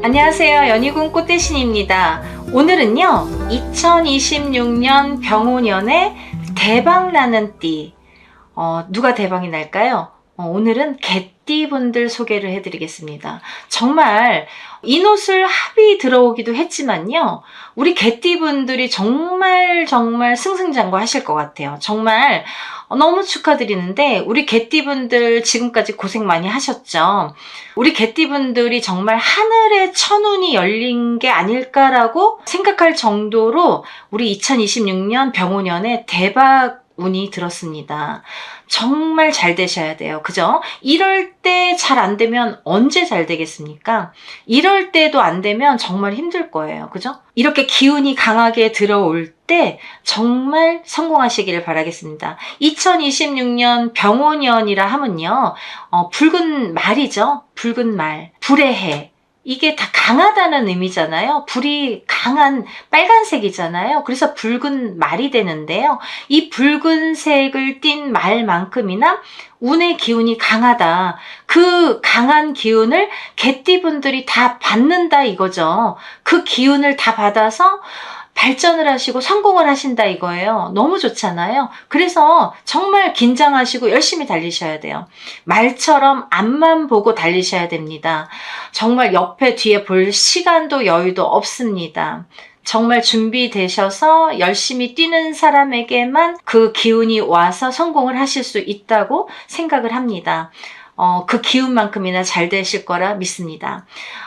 안녕하세요. 연희군 꽃대신입니다. 오늘은요 2026년 병오년에 대박나는 띠, 누가 대박이 날까요? 오늘은 개띠분들 소개를 해드리겠습니다. 정말 인옷을 합이 들어오기도 했지만요, 우리 개띠분들이 정말 승승장구 하실 것 같아요. 정말 너무 축하드리는데, 우리 개띠분들 지금까지 고생 많이 하셨죠. 우리 개띠분들이 정말 하늘의 천운이 열린 게 아닐까라고 생각할 정도로 우리 2026년 병오년에 대박 운이 들었습니다. 정말 잘 되셔야 돼요. 그죠? 이럴 때 잘 안 되면 언제 잘 되겠습니까? 이럴 때도 안 되면 정말 힘들 거예요. 그죠? 이렇게 기운이 강하게 들어올 때 정말 성공하시기를 바라겠습니다. 2026년 병오년이라 하면요, 붉은 말이죠. 붉은 말, 불의 해. 이게 다 강하다는 의미잖아요. 불이 강한 빨간색이잖아요. 그래서 붉은 말이 되는데요. 이 붉은색을 띤 말만큼이나 운의 기운이 강하다. 그 강한 기운을 개띠분들이 다 받는다 이거죠. 그 기운을 다 받아서 발전을 하시고 성공을 하신다 이거예요. 너무 좋잖아요. 그래서 정말 긴장하시고 열심히 달리셔야 돼요. 말처럼 앞만 보고 달리셔야 됩니다. 정말 옆에 뒤에 볼 시간도 여유도 없습니다. 정말 준비되셔서 열심히 뛰는 사람에게만 그 기운이 와서 성공을 하실 수 있다고 생각을 합니다. 그 기운만큼이나 잘 되실 거라 믿습니다.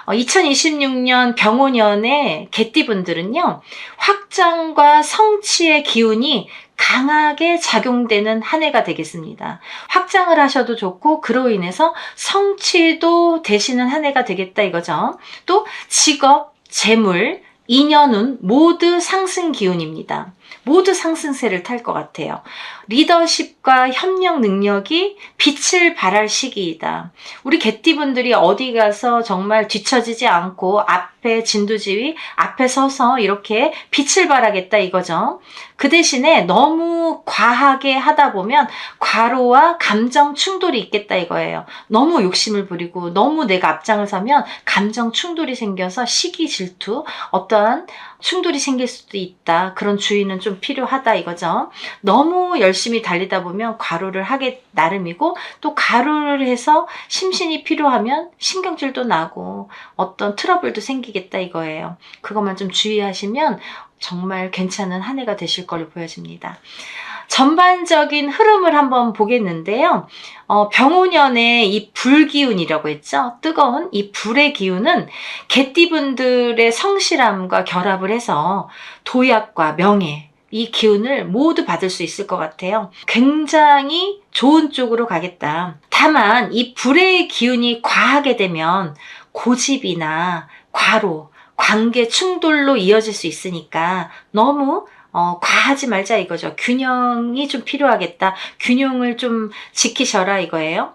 2026년 병오년에 개띠분들은요, 확장과 성취의 기운이 강하게 작용되는 한 해가 되겠습니다. 확장을 하셔도 좋고, 그로 인해서 성취도 되시는 한 해가 되겠다 이거죠. 또 직업, 재물, 인연운 모두 상승 기운입니다. 모두 상승세를 탈 것 같아요. 리더십과 협력 능력이 빛을 발할 시기이다. 우리 개띠분들이 어디 가서 정말 뒤처지지 않고 앞에 진두지휘 앞에 서서 이렇게 빛을 발하겠다 이거죠. 그 대신에 너무 과하게 하다 보면 과로와 감정 충돌이 있겠다 이거예요. 너무 욕심을 부리고 너무 내가 앞장을 서면 감정 충돌이 생겨서 시기 질투, 어떠한 충돌이 생길 수도 있다. 그런 주의는 좀 필요하다 이거죠. 너무 열심히 달리다 보면 과로를 하게 나름이고, 또 과로를 해서 심신이 필요하면 신경질도 나고 어떤 트러블도 생기겠다 이거예요. 그것만 좀 주의하시면 정말 괜찮은 한 해가 되실 걸로 보여집니다. 전반적인 흐름을 한번 보겠는데요. 병오년에 이 불기운이라고 했죠. 뜨거운 이 불의 기운은 개띠분들의 성실함과 결합을 해서 도약과 명예, 이 기운을 모두 받을 수 있을 것 같아요. 굉장히 좋은 쪽으로 가겠다. 다만 이 불의 기운이 과하게 되면 고집이나 과로, 관계 충돌로 이어질 수 있으니까 너무 과하지 말자 이거죠. 균형이 좀 필요하겠다. 균형을 좀 지키셔라 이거예요.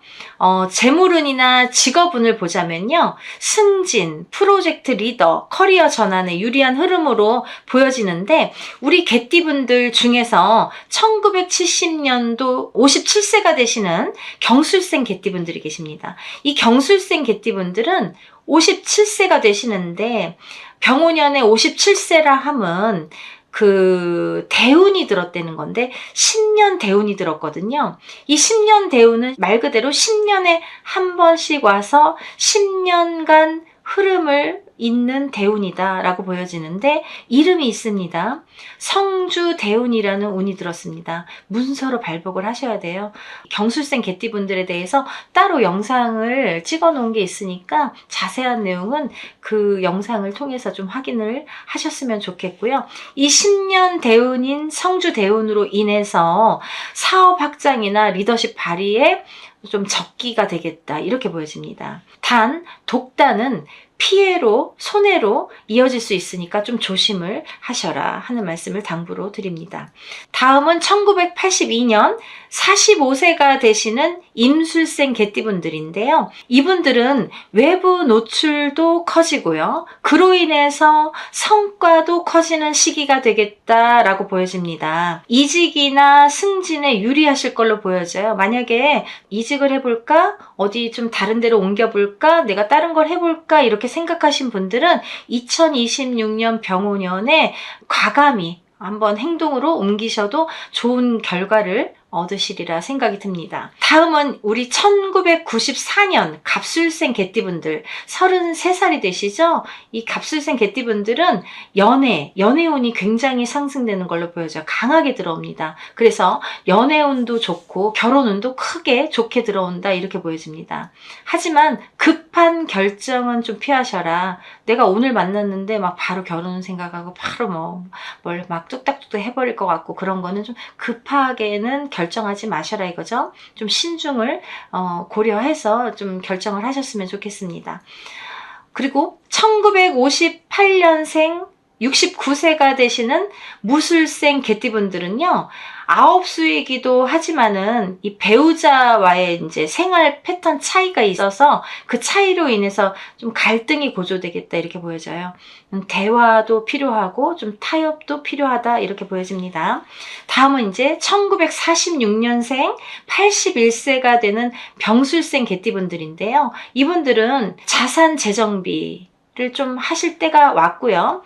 재물운이나 직업운을 보자면요, 승진, 프로젝트 리더, 커리어 전환에 유리한 흐름으로 보여지는데, 우리 개띠분들 중에서 1970년도 57세가 되시는 경술생 개띠분들이 계십니다. 이 경술생 개띠분들은 57세가 되시는데, 병오년에 57세라 함은 그 대운이 들었다는 건데 10년 대운이 들었거든요. 이 10년 대운은 말 그대로 10년에 한 번씩 와서 10년간 흐름을 잇는 대운이다 라고 보여지는데, 이름이 있습니다. 성주 대운이라는 운이 들었습니다. 문서로 발복을 하셔야 돼요. 경술생 개띠분들에 대해서 따로 영상을 찍어 놓은 게 있으니까 자세한 내용은 그 영상을 통해서 좀 확인을 하셨으면 좋겠고요. 이 10년 대운인 성주 대운으로 인해서 사업 확장이나 리더십 발휘에 좀 적기가 되겠다 이렇게 보여집니다. 단 독단은 피해로, 손해로 이어질 수 있으니까 좀 조심을 하셔라 하는 말씀을 당부로 드립니다. 다음은 1982년 45세가 되시는 임술생 개띠분들인데요. 이분들은 외부 노출도 커지고요, 그로 인해서 성과도 커지는 시기가 되겠다라고 보여집니다. 이직이나 승진에 유리하실 걸로 보여져요. 만약에 이직을 해볼까? 어디 좀 다른 데로 옮겨볼까? 내가 다른 걸 해볼까? 이렇게 생각하신 분들은 2026년 병오년에 과감히 한번 행동으로 옮기셔도 좋은 결과를 얻으시리라 생각이 듭니다. 다음은 우리 1994년 갑술생 개띠분들 33살이 되시죠? 이 갑술생 개띠분들은 연애운이 굉장히 상승되는 걸로 보여져요. 강하게 들어옵니다. 그래서 연애운도 좋고 결혼운도 크게 좋게 들어온다 이렇게 보여집니다. 하지만 급한 결정은 좀 피하셔라. 내가 오늘 만났는데 막 바로 결혼 생각하고 바로 뭘 막 뚝딱뚝딱 해버릴 것 같고 그런 거는 좀 급하게는 결정하지 마셔라 이거죠. 좀 신중을 고려해서 좀 결정을 하셨으면 좋겠습니다. 그리고 1958년생 69세가 되시는 무술생 개띠분들은요, 아홉수이기도 하지만은 이 배우자와의 이제 생활 패턴 차이가 있어서 그 차이로 인해서 좀 갈등이 고조되겠다 이렇게 보여져요. 대화도 필요하고 좀 타협도 필요하다 이렇게 보여집니다. 다음은 이제 1946년생 81세가 되는 병술생 개띠분들인데요. 이분들은 자산 재정비를 좀 하실 때가 왔고요.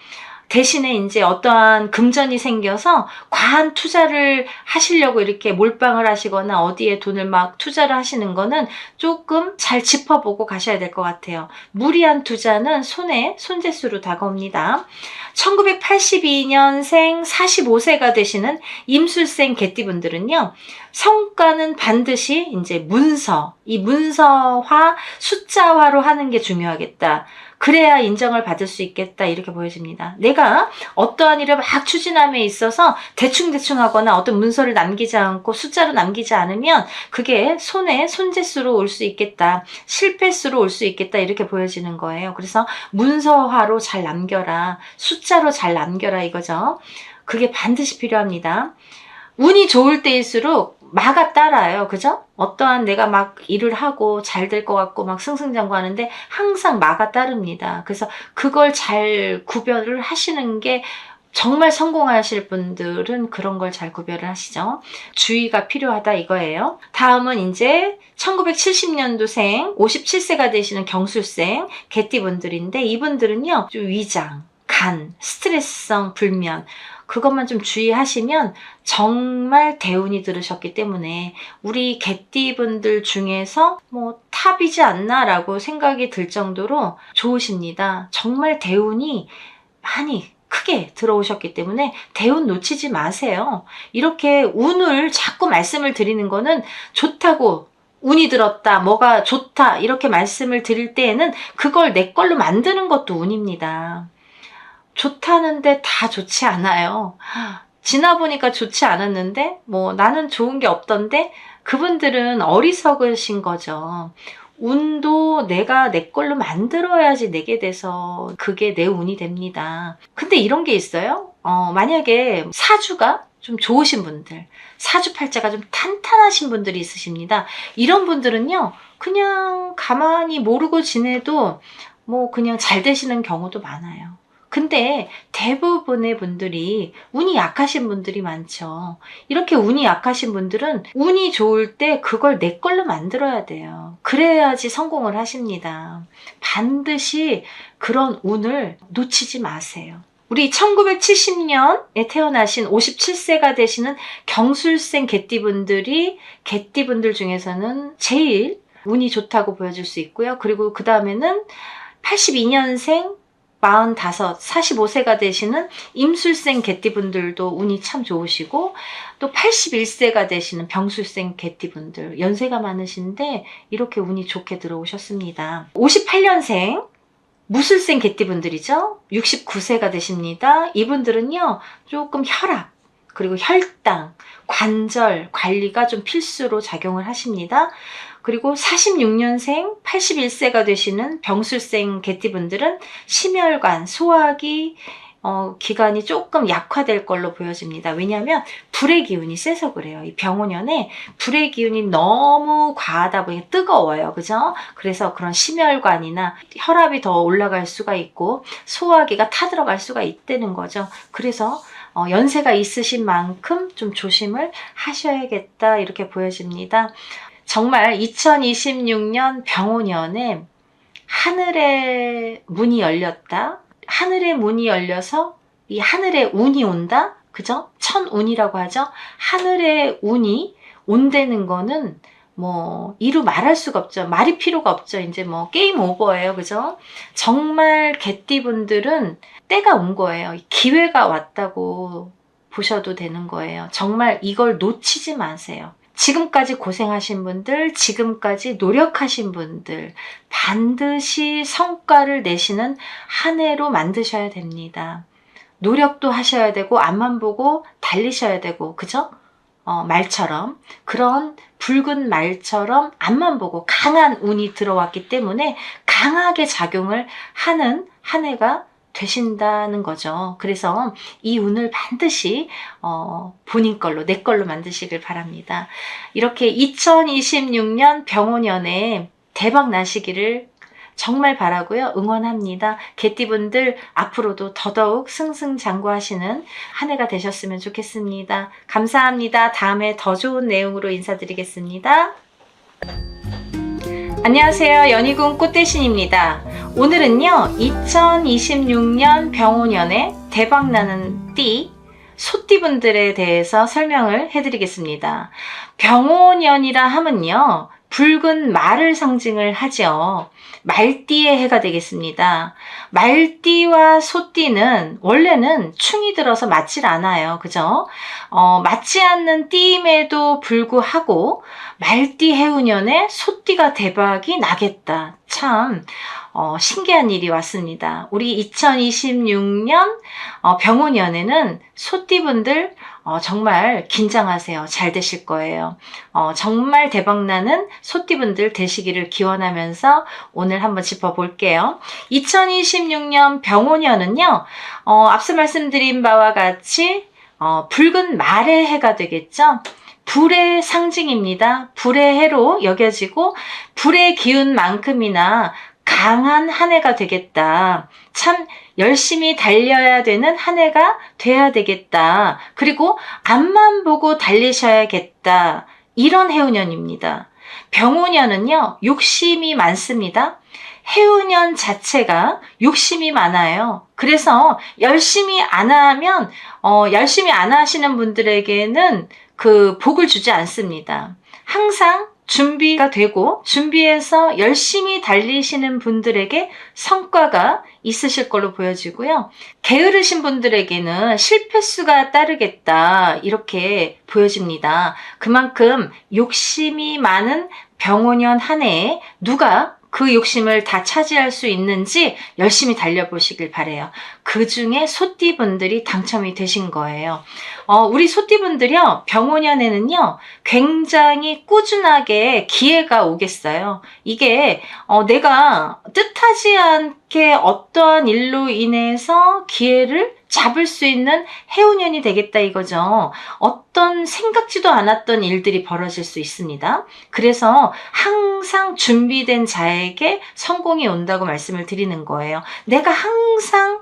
대신에 이제 어떠한 금전이 생겨서 과한 투자를 하시려고 이렇게 몰빵을 하시거나 어디에 돈을 막 투자를 하시는 거는 조금 잘 짚어보고 가셔야 될 것 같아요. 무리한 투자는 손재수로 다가옵니다. 1982년생 45세가 되시는 임술생 개띠분들은요, 성과는 반드시 이제 이 문서화, 숫자화로 하는 게 중요하겠다. 그래야 인정을 받을 수 있겠다 이렇게 보여집니다. 내가 어떠한 일을 막 추진함에 있어서 대충 하거나 어떤 문서를 남기지 않고 숫자로 남기지 않으면 그게 손재수로 올 수 있겠다. 실패수로 올 수 있겠다 이렇게 보여지는 거예요. 그래서 문서화로 잘 남겨라. 숫자로 잘 남겨라 이거죠. 그게 반드시 필요합니다. 운이 좋을 때일수록 마가 따라요. 그죠? 어떠한 내가 막 일을 하고 잘 될 것 같고 막 승승장구하는데 항상 마가 따릅니다. 그래서 그걸 잘 구별을 하시는 게 정말 성공하실 분들은 그런 걸 잘 구별을 하시죠. 주의가 필요하다 이거예요. 다음은 이제 1970년도생 57세가 되시는 경술생 개띠분들인데 이분들은요, 좀 위장, 간, 스트레스성 불면 그것만 좀 주의하시면 정말 대운이 들으셨기 때문에 우리 개띠분들 중에서 탑이지 않나 라고 생각이 들 정도로 좋으십니다. 정말 대운이 많이 크게 들어오셨기 때문에 대운 놓치지 마세요. 이렇게 운을 자꾸 말씀을 드리는 거는 좋다고, 운이 들었다, 뭐가 좋다 이렇게 말씀을 드릴 때에는 그걸 내 걸로 만드는 것도 운입니다. 좋다는데 다 좋지 않아요. 지나보니까 좋지 않았는데 나는 좋은 게 없던데 그분들은 어리석으신 거죠. 운도 내가 내 걸로 만들어야지 내게 돼서 그게 내 운이 됩니다. 근데 이런 게 있어요. 만약에 사주가 좀 좋으신 분들, 사주팔자가 좀 탄탄하신 분들이 있으십니다. 이런 분들은요, 그냥 가만히 모르고 지내도 그냥 잘 되시는 경우도 많아요. 근데 대부분의 분들이 운이 약하신 분들이 많죠. 이렇게 운이 약하신 분들은 운이 좋을 때 그걸 내 걸로 만들어야 돼요. 그래야지 성공을 하십니다. 반드시 그런 운을 놓치지 마세요. 우리 1970년에 태어나신 57세가 되시는 경술생 개띠분들 중에서는 제일 운이 좋다고 보여줄 수 있고요. 그리고 그 다음에는 82년생 45세가 되시는 임술생 개띠분들도 운이 참 좋으시고, 또 81세가 되시는 병술생 개띠분들, 연세가 많으신데 이렇게 운이 좋게 들어오셨습니다. 58년생 무술생 개띠분들이죠. 69세가 되십니다. 이분들은요, 조금 혈압, 그리고 혈당, 관절 관리가 좀 필수로 작용을 하십니다. 그리고 46년생 81세가 되시는 병술생 개띠분들은 심혈관, 소화기 기관이 조금 약화될 걸로 보여집니다. 왜냐하면 불의 기운이 세서 그래요. 이 병오년에 불의 기운이 너무 과하다 보니 뜨거워요. 그죠? 그래서 그런 심혈관이나 혈압이 더 올라갈 수가 있고 소화기가 타들어갈 수가 있다는 거죠. 그래서 연세가 있으신 만큼 좀 조심을 하셔야겠다 이렇게 보여집니다. 정말 2026년 병오년에 하늘의 문이 열렸다. 하늘의 문이 열려서 이 하늘에 운이 온다. 그죠? 천운이라고 하죠. 하늘의 운이 온다는 거는 뭐 이루 말할 수가 없죠. 말이 필요가 없죠. 이제 뭐 게임 오버예요. 그죠? 정말 개띠분들은 때가 온 거예요. 기회가 왔다고 보셔도 되는 거예요. 정말 이걸 놓치지 마세요. 지금까지 고생하신 분들, 지금까지 노력하신 분들 반드시 성과를 내시는 한 해로 만드셔야 됩니다. 노력도 하셔야 되고 앞만 보고 달리셔야 되고, 그죠? 말처럼, 그런 붉은 말처럼 앞만 보고 강한 운이 들어왔기 때문에 강하게 작용을 하는 한 해가 되신다는 거죠. 그래서 이 운을 반드시 본인 걸로, 내 걸로 만드시길 바랍니다. 이렇게 2026년 병오년에 대박 나시기를 정말 바라고요. 응원합니다. 개띠분들 앞으로도 더더욱 승승장구하시는 한 해가 되셨으면 좋겠습니다. 감사합니다. 다음에 더 좋은 내용으로 인사드리겠습니다. 안녕하세요. 연희궁 꽃대신입니다. 오늘은요, 2026년 병오년에 대박나는 띠, 소띠분들에 대해서 설명을 해드리겠습니다. 병오년이라 하면요, 붉은 말을 상징을 하죠. 말띠의 해가 되겠습니다. 말띠와 소띠는 원래는 충이 들어서 맞질 않아요. 그죠? 맞지 않는 띠임에도 불구하고 말띠 해운년에 소띠가 대박이 나겠다. 참 신기한 일이 왔습니다. 우리 2026년 병오년에는 소띠분들 정말 긴장하세요. 잘 되실 거예요. 정말 대박나는 소띠분들 되시기를 기원하면서 오늘 한번 짚어볼게요. 2026년 병오년은요, 앞서 말씀드린 바와 같이 붉은 말의 해가 되겠죠. 불의 상징입니다. 불의 해로 여겨지고 불의 기운만큼이나 강한 한 해가 되겠다. 참 열심히 달려야 되는 한 해가 돼야 되겠다. 그리고 앞만 보고 달리셔야겠다. 이런 해운년입니다. 병오년은요, 욕심이 많습니다. 해운년 자체가 욕심이 많아요. 그래서 열심히 안 하면, 열심히 안 하시는 분들에게는 그 복을 주지 않습니다. 항상 준비가 되고 준비해서 열심히 달리시는 분들에게 성과가 있으실 걸로 보여지고요. 게으르신 분들에게는 실패수가 따르겠다, 이렇게 보여집니다. 그만큼 욕심이 많은 병오년 한 해에 누가 그 욕심을 다 차지할 수 있는지 열심히 달려보시길 바래요. 그 중에 소띠분들이 당첨이 되신 거예요. 우리 소띠분들이요, 병오년에는요, 굉장히 꾸준하게 기회가 오겠어요. 이게 내가 뜻하지 않게 어떠한 일로 인해서 기회를 잡을 수 있는 해운년이 되겠다 이거죠. 어떤 생각지도 않았던 일들이 벌어질 수 있습니다. 그래서 항상 준비된 자에게 성공이 온다고 말씀을 드리는 거예요. 내가 항상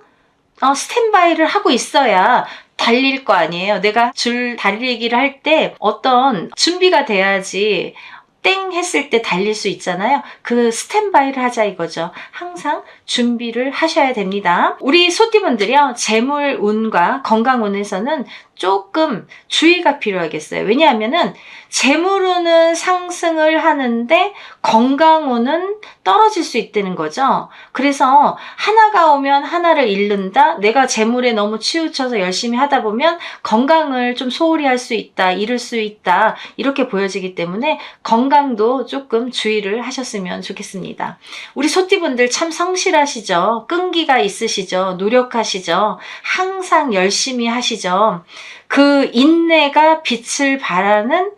스탠바이를 하고 있어야 달릴 거 아니에요. 내가 줄 달리기를 할 때 어떤 준비가 돼야지 땡 했을 때 달릴 수 있잖아요. 그 스탠바이를 하자 이거죠. 항상 준비를 하셔야 됩니다. 우리 소띠분들이요, 재물운과 건강운에서는 조금 주의가 필요하겠어요. 왜냐하면은 재물운은 상승을 하는데 건강운은 떨어질 수 있다는 거죠. 그래서 하나가 오면 하나를 잃는다. 내가 재물에 너무 치우쳐서 열심히 하다 보면 건강을 좀 소홀히 할 수 있다, 잃을 수 있다, 이렇게 보여지기 때문에 건강도 조금 주의를 하셨으면 좋겠습니다. 우리 소띠분들 참 성실하시죠. 끈기가 있으시죠. 노력하시죠. 항상 열심히 하시죠. 그 인내가 빛을 발하는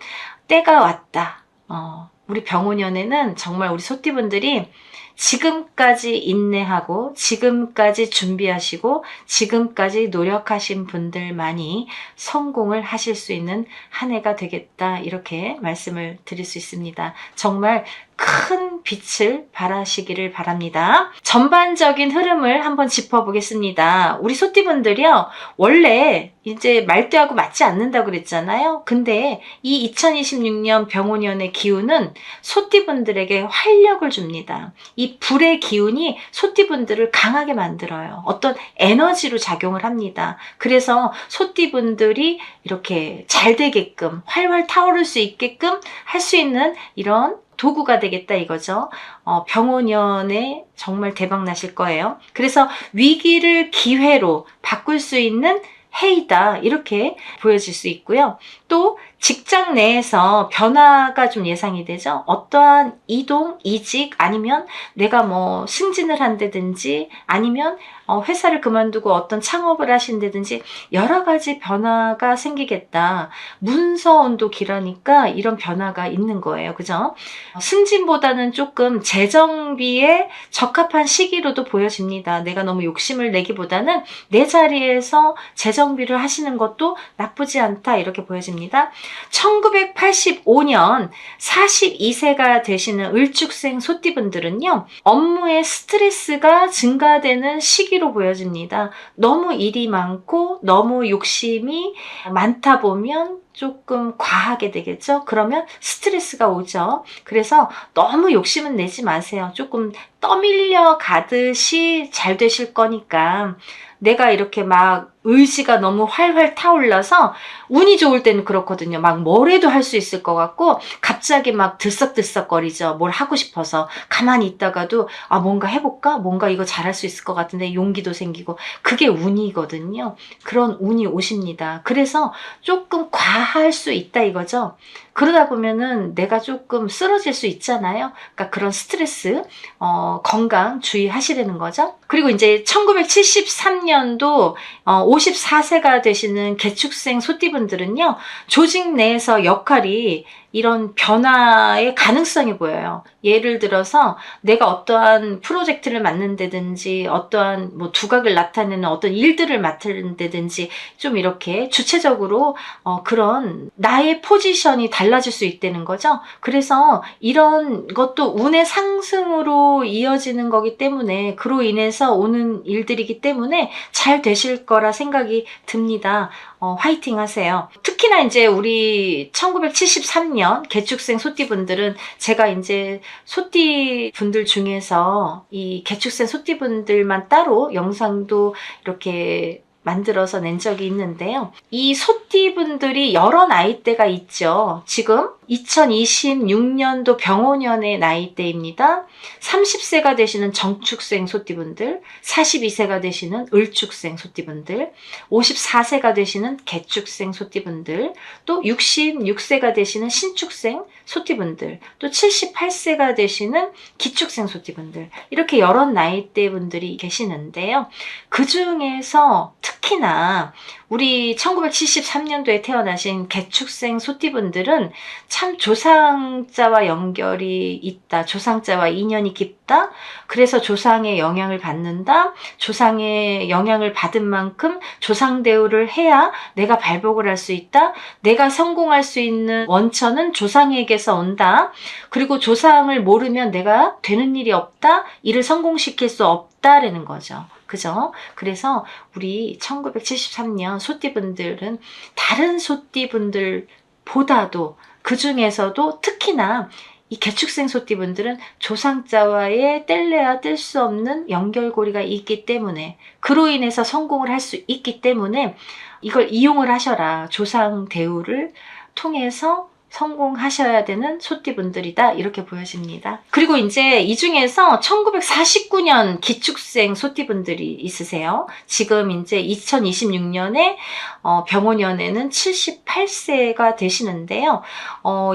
때가 왔다. 우리 병오년에는 정말 우리 소띠분들이 지금까지 인내하고 지금까지 준비하시고 지금까지 노력하신 분들만이 성공을 하실 수 있는 한 해가 되겠다, 이렇게 말씀을 드릴 수 있습니다. 정말 큰 빛을 발하시기를 바랍니다. 전반적인 흐름을 한번 짚어보겠습니다. 우리 소띠분들이요, 원래 이제 말띠하고 맞지 않는다고 그랬잖아요. 근데 이 2026년 병오년의 기운은 소띠분들에게 활력을 줍니다. 이 불의 기운이 소띠분들을 강하게 만들어요. 어떤 에너지로 작용을 합니다. 그래서 소띠분들이 이렇게 잘 되게끔, 활활 타오를 수 있게끔 할 수 있는 이런 도구가 되겠다 이거죠. 병오년에 정말 대박 나실 거예요. 그래서 위기를 기회로 바꿀 수 있는 해이다, 이렇게 보여질 수 있고요. 또 직장 내에서 변화가 좀 예상이 되죠. 어떠한 이동, 이직, 아니면 내가 뭐 승진을 한다든지, 아니면 회사를 그만두고 어떤 창업을 하신다든지 여러 가지 변화가 생기겠다. 문서운도 길으니까 이런 변화가 있는 거예요. 그죠? 승진보다는 조금 재정비에 적합한 시기로도 보여집니다. 내가 너무 욕심을 내기보다는 내 자리에서 재정비를 하시는 것도 나쁘지 않다, 이렇게 보여집니다. 1985년 42세가 되시는 을축생 소띠분들은요, 업무의 스트레스가 증가되는 시기로 보여집니다. 너무 일이 많고 너무 욕심이 많다 보면 조금 과하게 되겠죠? 그러면 스트레스가 오죠. 그래서 너무 욕심은 내지 마세요. 조금 떠밀려 가듯이 잘 되실 거니까. 내가 이렇게 막 의지가 너무 활활 타올라서 운이 좋을 때는 그렇거든요. 막 뭐래도 할 수 있을 것 같고 갑자기 막 들썩들썩거리죠. 뭘 하고 싶어서. 가만히 있다가도 뭔가 해볼까? 뭔가 이거 잘할 수 있을 것 같은데 용기도 생기고. 그게 운이거든요. 그런 운이 오십니다. 그래서 조금 과할 수 있다 이거죠. 그러다 보면은 내가 조금 쓰러질 수 있잖아요. 그러니까 그런 스트레스, 건강 주의하시라는 거죠. 그리고 이제 1973년도 54세가 되시는 개축생 소띠분들은요, 조직 내에서 역할이 이런 변화의 가능성이 보여요. 예를 들어서 내가 어떠한 프로젝트를 맡는다든지 어떠한 뭐 두각을 나타내는 어떤 일들을 맡는다든지 좀 이렇게 주체적으로 그런 나의 포지션이 달라질 수 있다는 거죠. 그래서 이런 것도 운의 상승으로 이어지는 거기 때문에, 그로 인해서 오는 일들이기 때문에 잘 되실 거라 생각이 듭니다. 화이팅 하세요. 특히나 이제 우리 1973년 개축생 소띠분들은 제가 이제 소띠분들 중에서 이 개축생 소띠분들만 따로 영상도 이렇게 만들어서 낸 적이 있는데요. 이 소띠분들이 여러 나이대가 있죠. 지금 2026년도 병오년의 나이대입니다. 30세가 되시는 정축생 소띠분들, 42세가 되시는 을축생 소띠분들, 54세가 되시는 개축생 소띠분들, 또 66세가 되시는 신축생 소띠분들, 또 78세가 되시는 기축생 소띠분들, 이렇게 여러 나이대 분들이 계시는데요. 그 중에서 특히나 우리 1973년도에 태어나신 개축생 소띠분들은 참 조상자와 연결이 있다. 조상자와 인연이 깊다. 그래서 조상의 영향을 받는다. 조상의 영향을 받은 만큼 조상 대우를 해야 내가 발복을 할 수 있다. 내가 성공할 수 있는 원천은 조상에게서 온다. 그리고 조상을 모르면 내가 되는 일이 없다. 일을 성공시킬 수 없다라는 거죠. 그죠? 그래서 우리 1973년 소띠분들은 다른 소띠분들보다도, 그 중에서도 특히나 이 개축생 소띠분들은 조상자와의 뗄래야 뗄 수 없는 연결고리가 있기 때문에, 그로 인해서 성공을 할 수 있기 때문에 이걸 이용을 하셔라. 조상 대우를 통해서 성공하셔야 되는 소띠분들이다, 이렇게 보여집니다. 그리고 이제 이 중에서 1949년 기축생 소띠분들이 있으세요. 지금 이제 2026년에 병오년에는 78세가 되시는데요.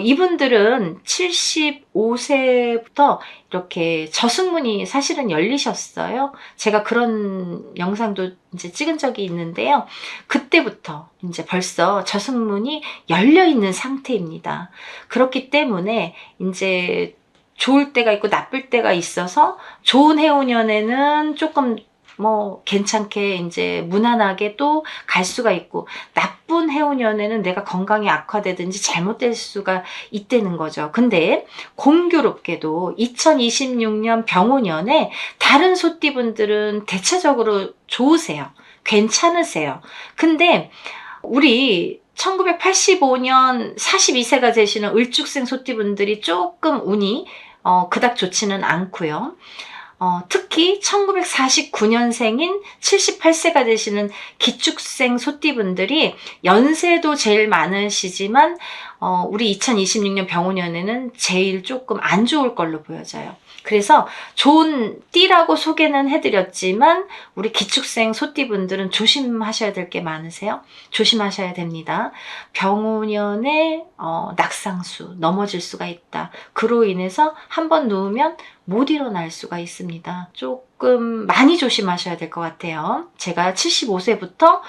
이분들은 75세부터 이렇게 저승문이 사실은 열리셨어요. 제가 그런 영상도 이제 찍은 적이 있는데요. 그때부터 이제 벌써 저승문이 열려 있는 상태입니다. 그렇기 때문에 이제 좋을 때가 있고 나쁠 때가 있어서, 좋은 해운년에는 조금 뭐 괜찮게 이제 무난하게 또 갈 수가 있고, 나쁜 해운년에는 내가 건강이 악화되든지 잘못될 수가 있다는 거죠. 근데 공교롭게도 2026년 병오년에 다른 소띠분들은 대체적으로 좋으세요. 괜찮으세요. 근데 우리 1985년 42세가 되시는 을죽생 소띠분들이 조금 운이 그닥 좋지는 않고요. 특히 1949년생인 78세가 되시는 기축생 소띠분들이 연세도 제일 많으시지만 우리 2026년 병오년에는 제일 조금 안 좋을 걸로 보여져요. 그래서 좋은 띠라고 소개는 해드렸지만 우리 기축생 소띠분들은 조심하셔야 될 게 많으세요. 조심하셔야 됩니다. 병오년에 낙상수, 넘어질 수가 있다. 그로 인해서 한번 누우면 못 일어날 수가 있습니다. 조금 많이 조심하셔야 될 것 같아요. 제가 75세부터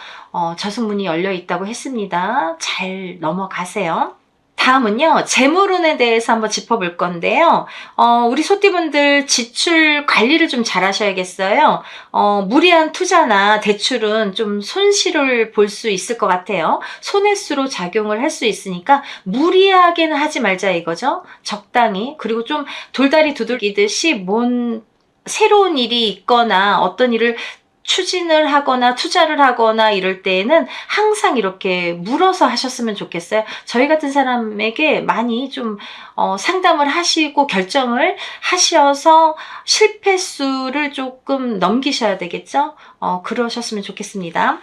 저승문이 열려 있다고 했습니다. 잘 넘어가세요. 다음은요, 재물운에 대해서 한번 짚어볼 건데요. 우리 소띠분들 지출 관리를 좀 잘 하셔야겠어요. 무리한 투자나 대출은 좀 손실을 볼 수 있을 것 같아요. 손해수로 작용을 할 수 있으니까 무리하게는 하지 말자 이거죠. 적당히. 그리고 좀 돌다리 두들기듯이 새로운 일이 있거나 어떤 일을 추진을 하거나 투자를 하거나 이럴 때에는 항상 이렇게 물어서 하셨으면 좋겠어요. 저희 같은 사람에게 많이 좀 상담을 하시고 결정을 하셔서 실패수를 조금 넘기셔야 되겠죠. 그러셨으면 좋겠습니다.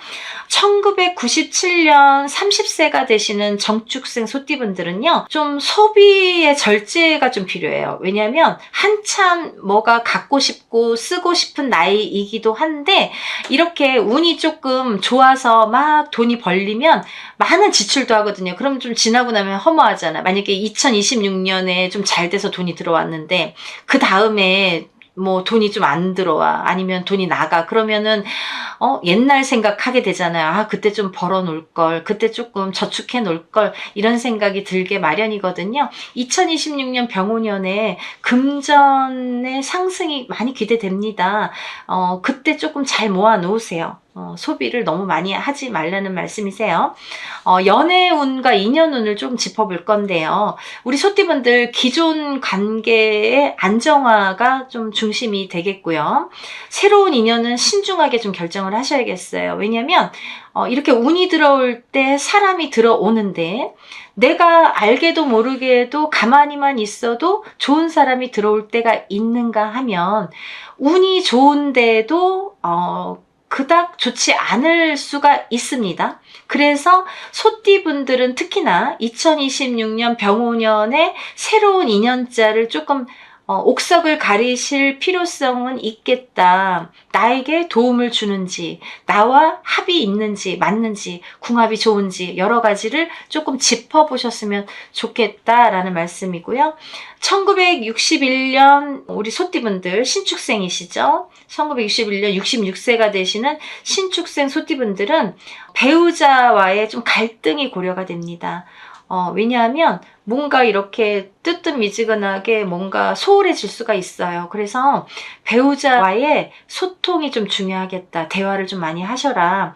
1997년 30세가 되시는 정축생 소띠분들은요, 좀 소비의 절제가 좀 필요해요. 왜냐하면 한참 뭐가 갖고 싶고 쓰고 싶은 나이이기도 한데, 이렇게 운이 조금 좋아서 막 돈이 벌리면 많은 지출도 하거든요. 그럼 좀 지나고 나면 허무하잖아. 만약에 2026년에 좀 잘 돼서 돈이 들어왔는데 그 다음에 뭐 돈이 좀 안 들어와, 아니면 돈이 나가, 그러면은 옛날 생각하게 되잖아요. 아, 그때 좀 벌어 놓을 걸, 그때 조금 저축해 놓을 걸, 이런 생각이 들게 마련이거든요. 2026년 병오년에 금전의 상승이 많이 기대됩니다. 그때 조금 잘 모아 놓으세요. 소비를 너무 많이 하지 말라는 말씀이세요. 연애운과 인연운을 좀 짚어볼 건데요. 우리 소띠분들 기존 관계의 안정화가 좀 중심이 되겠고요. 새로운 인연은 신중하게 좀 결정을 하셔야겠어요. 왜냐하면 이렇게 운이 들어올 때 사람이 들어오는데, 내가 알게도 모르게도 가만히만 있어도 좋은 사람이 들어올 때가 있는가 하면, 운이 좋은데도 그닥 좋지 않을 수가 있습니다. 그래서 소띠분들은 특히나 2026년 병오년에 새로운 인연자를 조금 옥석을 가리실 필요성은 있겠다. 나에게 도움을 주는지, 나와 합이 있는지, 맞는지, 궁합이 좋은지 여러 가지를 조금 짚어보셨으면 좋겠다라는 말씀이고요. 1961년 우리 소띠분들 신축생이시죠? 1961년 66세가 되시는 신축생 소띠분들은 배우자와의 좀 갈등이 고려가 됩니다. 왜냐하면 뭔가 이렇게 뜨뜻미지근하게 뭔가 소홀해질 수가 있어요. 그래서 배우자와의 소통이 좀 중요하겠다. 대화를 좀 많이 하셔라.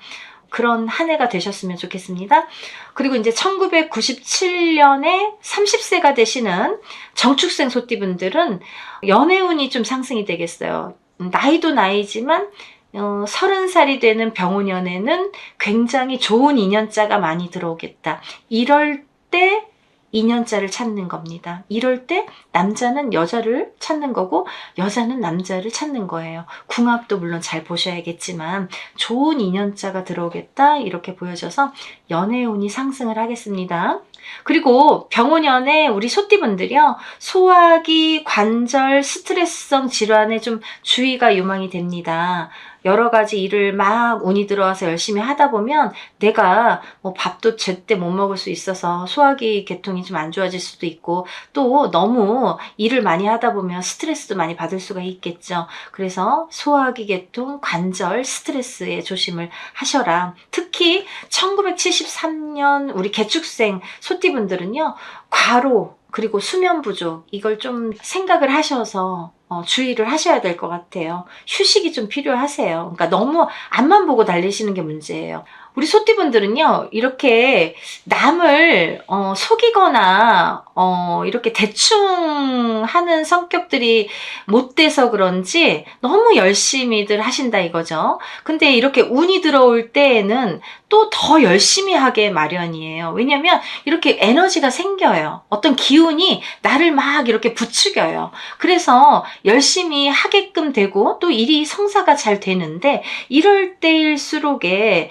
그런 한 해가 되셨으면 좋겠습니다. 그리고 이제 1997년에 30세가 되시는 정축생 소띠분들은 연애운이 좀 상승이 되겠어요. 나이도 나이지만 30살이 되는 병오년에는 굉장히 좋은 인연자가 많이 들어오겠다. 이럴 때 인연자를 찾는 겁니다. 이럴 때 남자는 여자를 찾는 거고 여자는 남자를 찾는 거예요. 궁합도 물론 잘 보셔야겠지만 좋은 인연자가 들어오겠다, 이렇게 보여져서 연애운이 상승을 하겠습니다. 그리고 병오년에 우리 소띠분들이요, 소화기, 관절, 스트레스성 질환에 좀 주의가 요망이 됩니다. 여러 가지 일을 막 운이 들어와서 열심히 하다 보면 내가 뭐 밥도 제때 못 먹을 수 있어서 소화기 계통이 좀 안 좋아질 수도 있고, 또 너무 일을 많이 하다 보면 스트레스도 많이 받을 수가 있겠죠. 그래서 소화기 계통, 관절, 스트레스에 조심을 하셔라. 특히 1973년 우리 개축생 소띠분들은요, 과로 그리고 수면 부족, 이걸 좀 생각을 하셔서 주의를 하셔야 될 것 같아요. 휴식이 좀 필요하세요. 그러니까 너무 앞만 보고 달리시는 게 문제예요. 우리 소띠분들은요, 이렇게 남을 속이거나 이렇게 대충 하는 성격들이 못 돼서 그런지 너무 열심히들 하신다 이거죠. 근데 이렇게 운이 들어올 때에는 또 더 열심히 하게 마련이에요. 왜냐면 이렇게 에너지가 생겨요. 어떤 기운이 나를 막 이렇게 부추겨요. 그래서 열심히 하게끔 되고 또 일이 성사가 잘 되는데, 이럴 때일수록에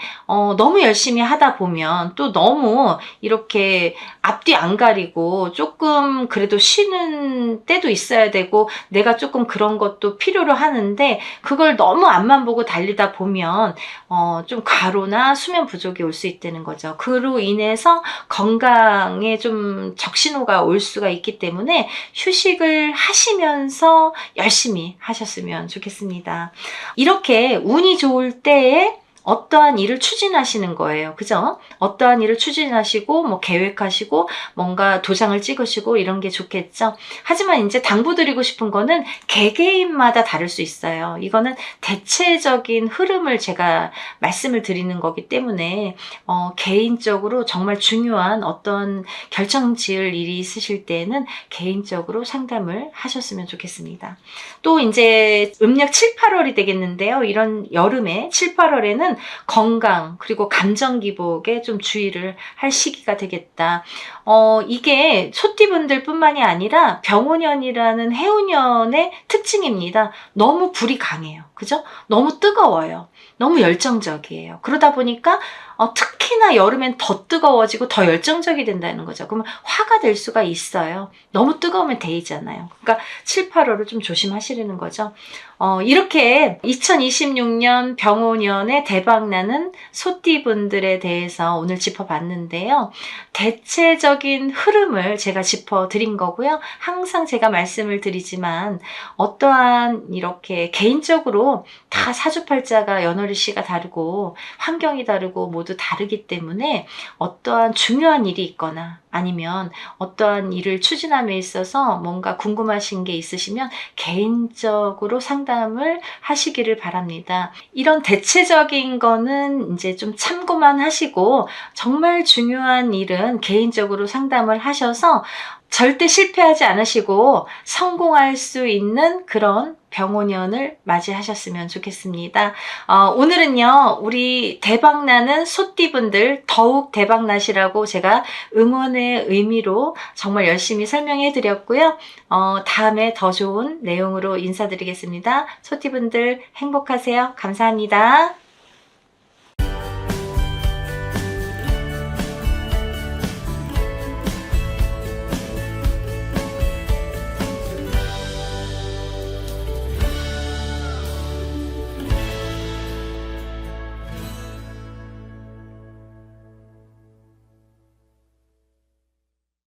너무 열심히 하다 보면 또 너무 이렇게 앞뒤 안 가리고 조금 그래도 쉬는 때도 있어야 되고, 내가 조금 그런 것도 필요로 하는데 그걸 너무 앞만 보고 달리다 보면 좀 과로나 수면 부족이 올 수 있다는 거죠. 그로 인해서 건강에 좀 적신호가 올 수가 있기 때문에 휴식을 하시면서 열심히 하셨으면 좋겠습니다. 이렇게 운이 좋을 때에 어떠한 일을 추진하시는 거예요. 그죠? 어떠한 일을 추진하시고 뭐 계획하시고 뭔가 도장을 찍으시고 이런 게 좋겠죠. 하지만 이제 당부드리고 싶은 거는 개개인마다 다를 수 있어요. 이거는 대체적인 흐름을 제가 말씀을 드리는 거기 때문에 개인적으로 정말 중요한 어떤 결정 지을 일이 있으실 때는 개인적으로 상담을 하셨으면 좋겠습니다. 또 이제 음력 7, 8월이 되겠는데요. 이런 여름에 7, 8월에는 건강 그리고 감정 기복에 좀 주의를 할 시기가 되겠다. 이게 소띠분들 뿐만이 아니라 병오년이라는 해운년의 특징입니다. 너무 불이 강해요. 그죠? 너무 뜨거워요. 너무 열정적이에요. 그러다 보니까 특히나 여름엔 더 뜨거워지고 더 열정적이 된다는 거죠. 그러면 화가 될 수가 있어요. 너무 뜨거우면 데이잖아요. 그러니까 7, 8월을 좀 조심하시라는 거죠. 이렇게 2026년 병오년에 대박나는 소띠분들에 대해서 오늘 짚어봤는데요. 대체적인 흐름을 제가 짚어드린 거고요. 항상 제가 말씀을 드리지만 어떠한 이렇게 개인적으로 다 사주팔자가 연월일시가 다르고 환경이 다르고 모두 다르기 때문에 어떠한 중요한 일이 있거나 아니면 어떠한 일을 추진함에 있어서 뭔가 궁금하신 게 있으시면 개인적으로 상담을 하시기를 바랍니다. 이런 대체적인 거는 이제 좀 참고만 하시고 정말 중요한 일은 개인적으로 상담을 하셔서 절대 실패하지 않으시고 성공할 수 있는 그런 병오년을 맞이하셨으면 좋겠습니다. 오늘은요, 우리 대박나는 소띠분들 더욱 대박나시라고 제가 응원의 의미로 정말 열심히 설명해 드렸고요. 다음에 더 좋은 내용으로 인사드리겠습니다. 소띠분들 행복하세요. 감사합니다.